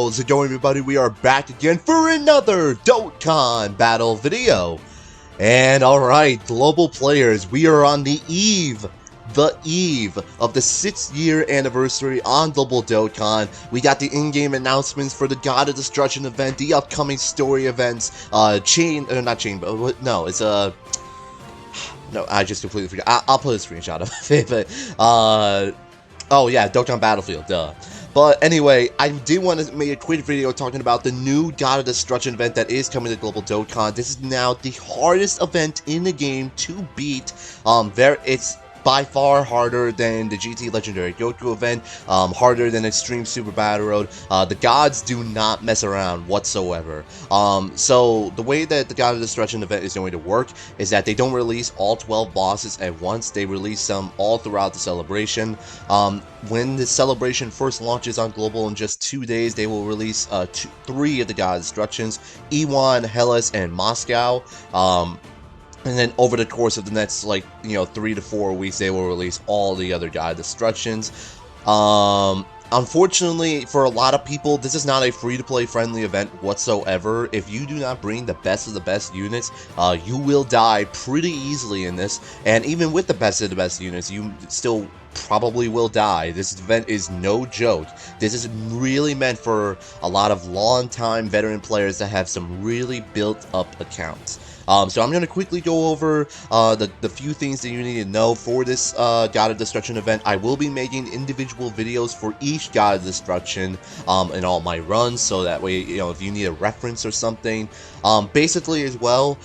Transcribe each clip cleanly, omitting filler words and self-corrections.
How's it going, everybody? We are back again for another Dokkan battle video. And alright, global players, we are on the eve of the 6th year anniversary on Global Dokkan. We got the in-game announcements for the God of Destruction event, the upcoming story events, no, I just completely forgot. I'll put a screenshot of it, but, oh yeah, Dokkan Battlefield, duh. But anyway, I did want to make a quick video talking about the new God of Destruction event that is coming to Global Dokkan. This is now the hardest event in the game to beat. It's by far harder than the GT Legendary Goku event, harder than Extreme Super Battle Road. The gods do not mess around whatsoever. So the way that the God of Destruction event is going to work is that they don't release all 12 bosses at once. They release them all throughout the celebration. When the celebration first launches on Global in just 2 days, they will release 3 of the God of Destructions: Ewan, Hellas, and Moscow. And then over the course of the next, 3 to 4 weeks, they will release all the other God Destructions. Unfortunately, for a lot of people, this is not a free-to-play friendly event whatsoever. If you do not bring the best of the best units, you will die pretty easily in this. And even with the best of the best units, you still probably will die. This event is no joke. This is really meant for a lot of long-time veteran players that have some really built-up accounts. So I'm going to quickly go over the few things that you need to know for this God of Destruction event. I will be making individual videos for each God of Destruction in all my runs, so that way, if you need a reference or something. Basically, as well,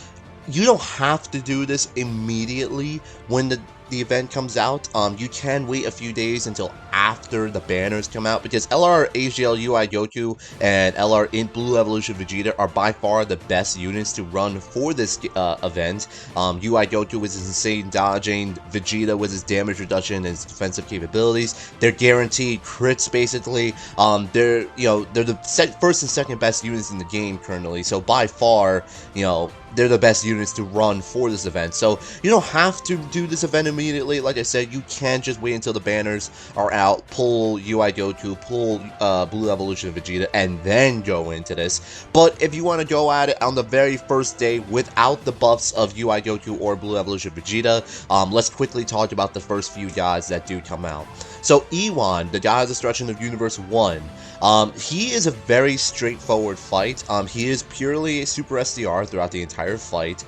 you don't have to do this immediately when the event comes out. You can wait a few days until after the banners come out, because LR HGL UI Goku and LR Blue Evolution Vegeta are by far the best units to run for this event. UI Goku with his insane dodging, Vegeta with his damage reduction and his defensive capabilities. They're guaranteed crits, basically. They're the first and second best units in the game currently, so by far, they're the best units to run for this event. So you don't have to do this event immediately. Like I said, you can just wait until the banners are out, pull UI Goku, pull Blue Evolution Vegeta, and then go into this. But if you want to go at it on the very first day without the buffs of UI Goku or Blue Evolution Vegeta, let's quickly talk about the first few gods that do come out. So Ewan, the God of Destruction of Universe 1, he is a very straightforward fight. He is purely a Super SDR throughout the entire fight.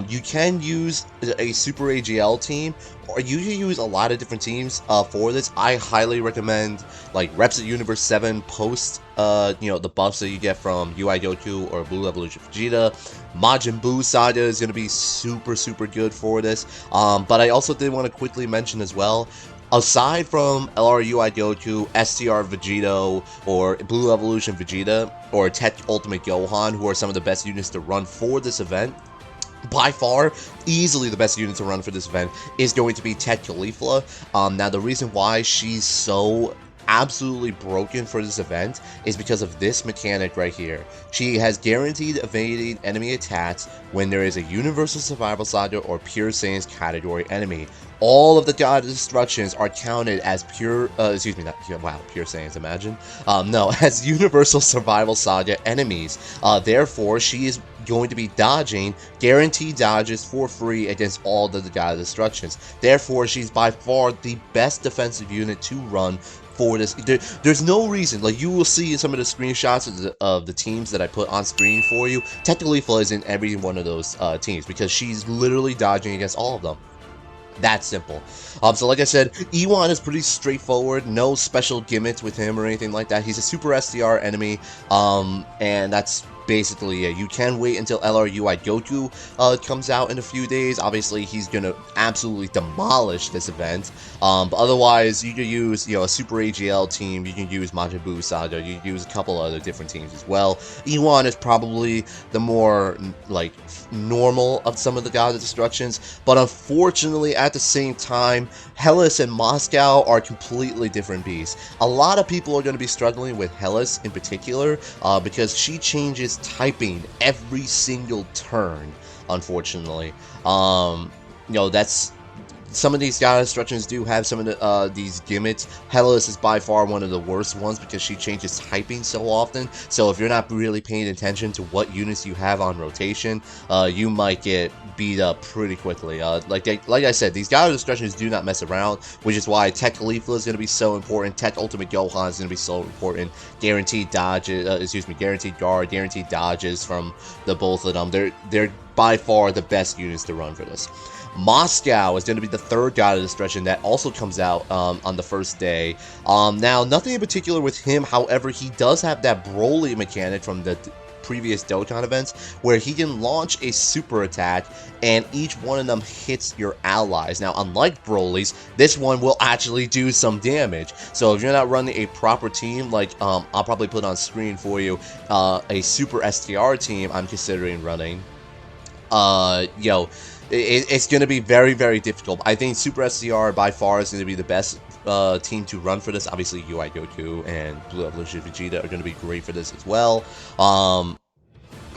You can use a Super AGL team, or you can use a lot of different teams for this. I highly recommend Reps at Universe 7 post the buffs that you get from UI Goku or Blue Evolution Vegeta. Majin Buu Saga is going to be super good for this. But I also did want to quickly mention as well, aside from LR UI Goku, STR Vegito, or Blue Evolution Vegeta, or Tech Ultimate Gohan, who are some of the best units to run for this event, by far, easily the best unit to run for this event is going to be Tech Caulifla. Now, the reason why she's so absolutely broken for this event is because of this mechanic right here. She has guaranteed evading enemy attacks when there is a Universal Survival Saga or Pure Saiyans category enemy. All of the God of Destructions are counted as Pure Saiyans, imagine. As Universal Survival Saga enemies. Therefore, she is going to be dodging guaranteed dodges for free against all of the God of Destructions. Therefore, she's by far the best defensive unit to run for this. There's no reason, you will see in some of the screenshots of the teams that I put on screen for you, Tech Caulifla is in every one of those teams, because she's literally dodging against all of them. That simple. So like I said, Ewan is pretty straightforward, no special gimmicks with him or anything like that. He's a Super SDR enemy, and that's basically it. You can wait until LR UI Goku comes out in a few days. Obviously, he's gonna absolutely demolish this event. But otherwise, you can use a Super AGL team. You can use Majin Buu Saga. You can use a couple other different teams as well. Ewan is probably the more normal of some of the God of Destructions, but unfortunately, at the same time, Hellas and Moscow are completely different beasts. A lot of people are going to be struggling with Hellas in particular because she changes typing every single turn, unfortunately. That's some of these God instructions do have some of these gimmicks. Hellas is by far one of the worst ones because she changes typing so often. So if you're not really paying attention to what units you have on rotation, you might get beat up pretty quickly. Like I said, these God instructions do not mess around, which is why Tech Caulifla is going to be so important. Tech Ultimate Gohan is going to be so important. Guaranteed dodges, guaranteed guard, guaranteed dodges from the both of them. They're by far the best units to run for this. Moscow is going to be the third God of Destruction that also comes out on the first day. Now, nothing in particular with him. However, he does have that Broly mechanic from the previous Dokkan events where he can launch a super attack and each one of them hits your allies. Now, unlike Broly's, this one will actually do some damage. So if you're not running a proper team, like I'll probably put on screen for you a super STR team I'm considering running, it's going to be very, very difficult. I think Super SCR by far is going to be the best team to run for this. Obviously, UI Goku and Blue Evolution Vegeta are going to be great for this as well.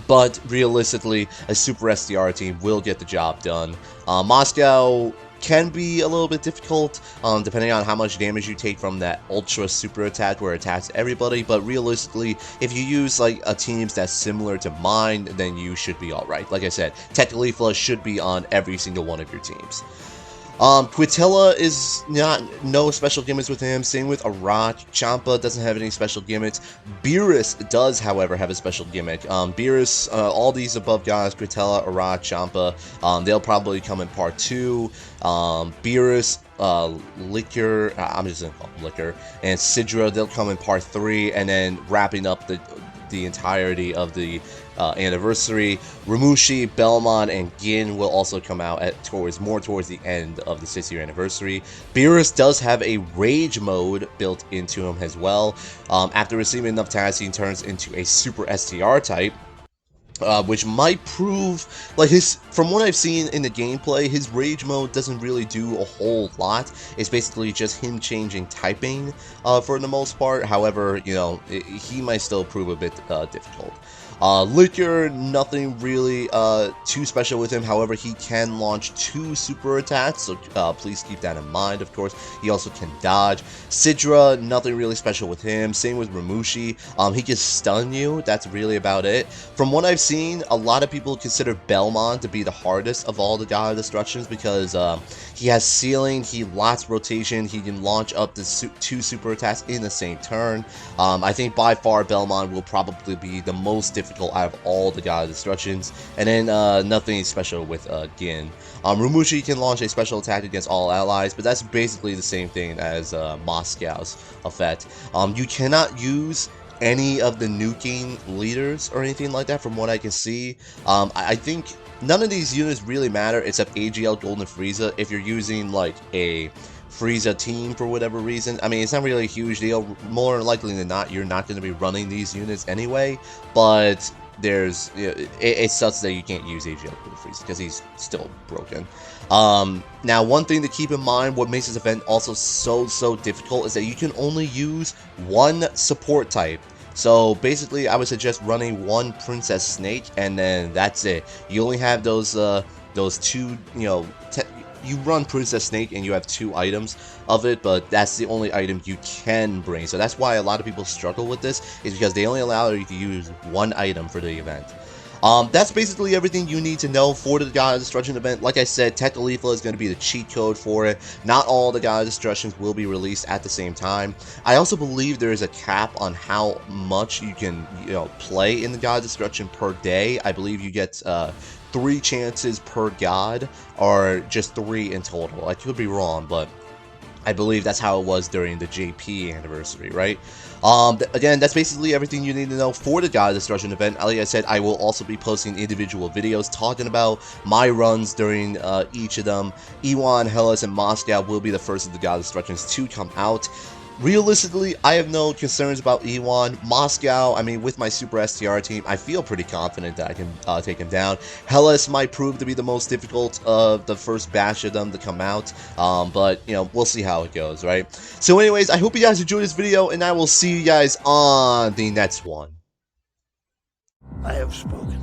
But realistically, a Super SDR team will get the job done. Moscow can be a little bit difficult, depending on how much damage you take from that Ultra Super attack where it attacks everybody, but realistically, if you use like a team that's similar to mine, then you should be alright. Like I said, Tech Caulifla should be on every single one of your teams. Quintella is no special gimmicks with him. Same with Arat. Champa doesn't have any special gimmicks. Beerus does, however, have a special gimmick. Beerus, all these above guys, Quintella, Arat, Champa, they'll probably come in part 2. Beerus, Liquor, I'm just gonna call him Liquor, and Sidra, they'll come in part 3, and then wrapping up the entirety of the anniversary. Ramushi, Belmont, and Gin will also come out more towards the end of the 6th year anniversary. Beerus does have a rage mode built into him as well. After receiving enough tasks, he turns into a super STR type. Which might prove, like, from what I've seen in the gameplay, his rage mode doesn't really do a whole lot. It's basically just him changing typing for the most part. However, he might still prove a bit difficult. Liquor, nothing really too special with him. However, he can launch 2 super attacks, so please keep that in mind, of course. He also can dodge. Sidra, nothing really special with him. Same with Ramushi. He can stun you. That's really about it. From what I've seen, a lot of people consider Belmont to be the hardest of all the God of Destructions because he has ceiling, he lots rotation, he can launch up to 2 super attacks in the same turn. I think by far Belmont will probably be the most difficult out of all the God of Destructions, and then nothing special with Gin. Ramushi can launch a special attack against all allies, but that's basically the same thing as Moscow's effect. You cannot use any of the nuking leaders or anything like that from what I can see. I think none of these units really matter except AGL Golden Frieza if you're using like a Frieza team for whatever reason. I mean, it's not really a huge deal. More likely than not, you're not going to be running these units anyway, but it sucks that you can't use AGL Golden Frieza because he's still broken. Now, one thing to keep in mind, what makes this event also so difficult is that you can only use one support type. So basically, I would suggest running one Princess Snake, and then that's it. You only have those 2, you run Princess Snake and you have 2 items of it, but that's the only item you can bring. So that's why a lot of people struggle with this, is because they only allow you to use 1 item for the event. That's basically everything you need to know for the God of Destruction event. Like I said, Tech Caulifla is going to be the cheat code for it. Not all the God of Destructions will be released at the same time. I also believe there is a cap on how much you can, play in the God of Destruction per day. I believe you get 3 chances per god, or just 3 in total. I could be wrong, but I believe that's how it was during the JP anniversary, right? Again, that's basically everything you need to know for the God of Destruction event. Like I said, I will also be posting individual videos talking about my runs during each of them. Ewan, Hellas, and Moscow will be the first of the God of Destructions to come out. Realistically, I have no concerns about Ewan. Moscow, I mean, with my Super STR team, I feel pretty confident that I can take him down. Hellas might prove to be the most difficult of the first batch of them to come out, but, we'll see how it goes, right? So anyways, I hope you guys enjoyed this video, and I will see you guys on the next one. I have spoken.